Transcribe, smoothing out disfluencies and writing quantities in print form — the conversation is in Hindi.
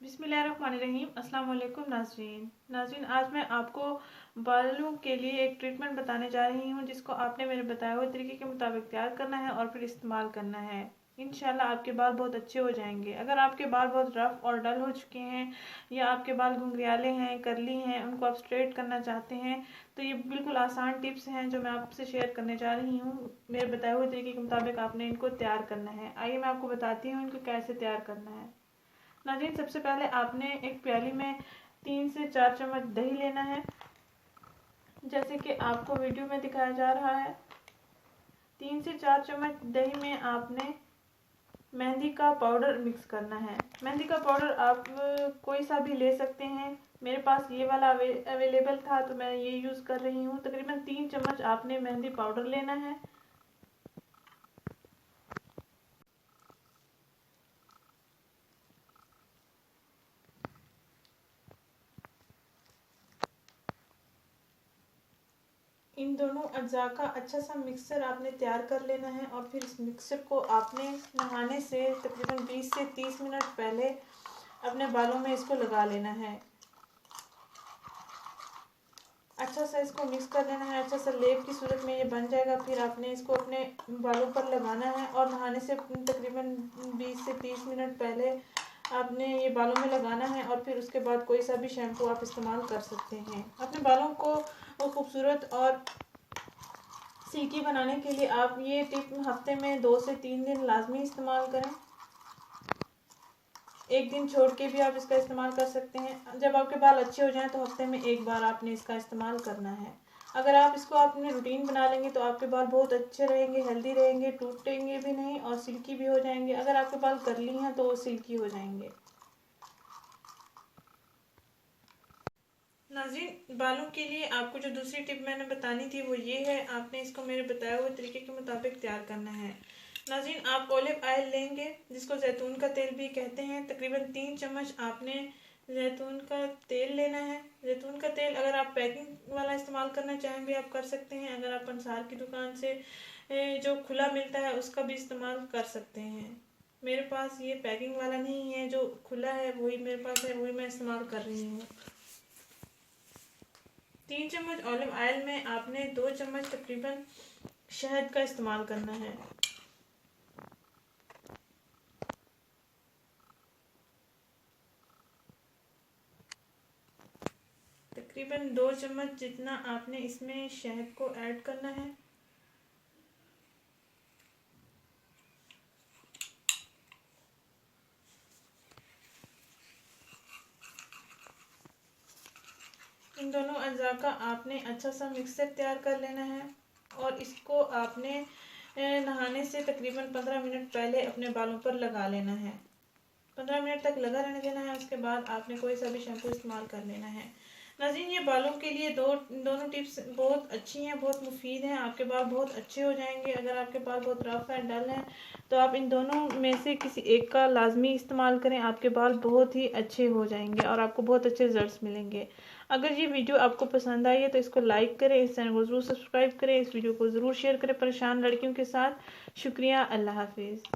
बिस्मिल्लाहिर्रहमानिर्रहीम। अस्सलाम वालेकुम नाज़रीन, आज मैं आपको बालों के लिए एक ट्रीटमेंट बताने जा रही हूँ जिसको आपने मेरे बताए हुए तरीके के मुताबिक तैयार करना है और फिर इस्तेमाल करना है। इंशाल्लाह आपके बाल बहुत अच्छे हो जाएंगे। अगर आपके बाल बहुत रफ और डल हो चुके हैं या आपके बाल घुंघरियाले हैं, करली हैं, उनको आप स्ट्रेट करना चाहते हैं तो ये बिल्कुल आसान टिप्स हैं जो मैं आपसे शेयर करने जा रही हूँ। मेरे बताए हुए तरीके के मुताबिक आपने इनको तैयार करना है। आइए मैं आपको बताती हूँ इनको कैसे तैयार करना है। नाज़रीन, सबसे पहले आपने एक प्याली में 3 से 4 चम्मच दही लेना है, जैसे कि आपको वीडियो में दिखाया जा रहा है। 3 से 4 चम्मच दही में आपने मेहंदी का पाउडर मिक्स करना है। मेहंदी का पाउडर आप कोई सा भी ले सकते हैं। मेरे पास ये वाला अवेलेबल था तो मैं ये यूज़ कर रही हूँ। तकरीबन 3 चम्मच आपने मेहंदी पाउडर लेना है। इन दोनों अज्जा का अच्छा सा मिक्सचर आपने तैयार कर लेना है और फिर इस मिक्सचर को आपने नहाने से तकरीबन 20 से 30 मिनट पहले अपने बालों में इसको लगा लेना है। अच्छा सा इसको मिक्स कर लेना है। अच्छा सा लेप की सूरत में ये बन जाएगा। फिर आपने इसको अपने बालों पर लगाना है और नहाने से तकरीबन 20 से 30 मिनट पहले आपने ये बालों में लगाना है और फिर उसके बाद कोई सा भी शैम्पू आप इस्तेमाल कर सकते हैं। अपने बालों को खूबसूरत और सिल्की बनाने के लिए आप ये टिप हफ्ते में 2 से 3 दिन लाजमी इस्तेमाल करें। एक दिन छोड़ के भी आप इसका इस्तेमाल कर सकते हैं। जब आपके बाल अच्छे हो जाएं तो हफ्ते में एक बार आपने इसका इस्तेमाल करना है। अगर आप इसको अपने रूटीन बना लेंगे तो आपके बाल बहुत अच्छे रहेंगे, हेल्दी रहेंगे, टूटेंगे भी नहीं और सिल्की भी हो जाएंगे। अगर आपके बाल कर्ली हैं तो वो सिल्की हो जाएंगे। नाज़रीन, बालों के लिए आपको जो दूसरी टिप मैंने बतानी थी वो ये है, आपने इसको मेरे बताए हुए तरीके के मुताबिक तैयार करना है। नाज़रीन, आप ऑलिव ऑयल लेंगे जिसको जैतून का तेल भी कहते हैं। तकरीबन 3 चम्मच आपने जैतून का तेल लेना है। जैतून का तेल अगर आप पैकिंग वाला इस्तेमाल करना चाहें भी आप कर सकते हैं। अगर आप पंसार की दुकान से जो खुला मिलता है उसका भी इस्तेमाल कर सकते हैं। मेरे पास ये पैकिंग वाला नहीं है, जो खुला है वही मेरे पास है, वही मैं इस्तेमाल कर रही हूँ। 3 चम्मच ऑलिव ऑयल में आपने 2 चम्मच तकरीबन शहद का इस्तेमाल करना है। तकरीबन 2 चम्मच जितना आपने इसमें शहद को ऐड करना है। इन दोनों अज्जा का आपने अच्छा सा मिक्सचर तैयार कर लेना है और इसको आपने नहाने से तकरीबन 15 मिनट पहले अपने बालों पर लगा लेना है। 15 मिनट तक लगा रहने देना है। उसके बाद आपने कोई सा भी शैम्पू इस्तेमाल कर लेना है। नाज़रीन, ये बालों के लिए दोनों टिप्स बहुत अच्छी हैं, बहुत मुफीद हैं। आपके बाल बहुत अच्छे हो जाएंगे। अगर आपके बाल बहुत रफ है, डल हैं, तो आप इन दोनों में से किसी एक का लाजमी इस्तेमाल करें। आपके बाल बहुत ही अच्छे हो जाएंगे और आपको बहुत अच्छे रिजल्ट्स मिलेंगे। अगर ये वीडियो आपको पसंद आई है तो इसको लाइक करें, इस चैनल को ज़रूर सब्सक्राइब करें, इस वीडियो को ज़रूर शेयर करें परेशान लड़कियों के साथ। शुक्रिया। अल्लाह हाफिज़।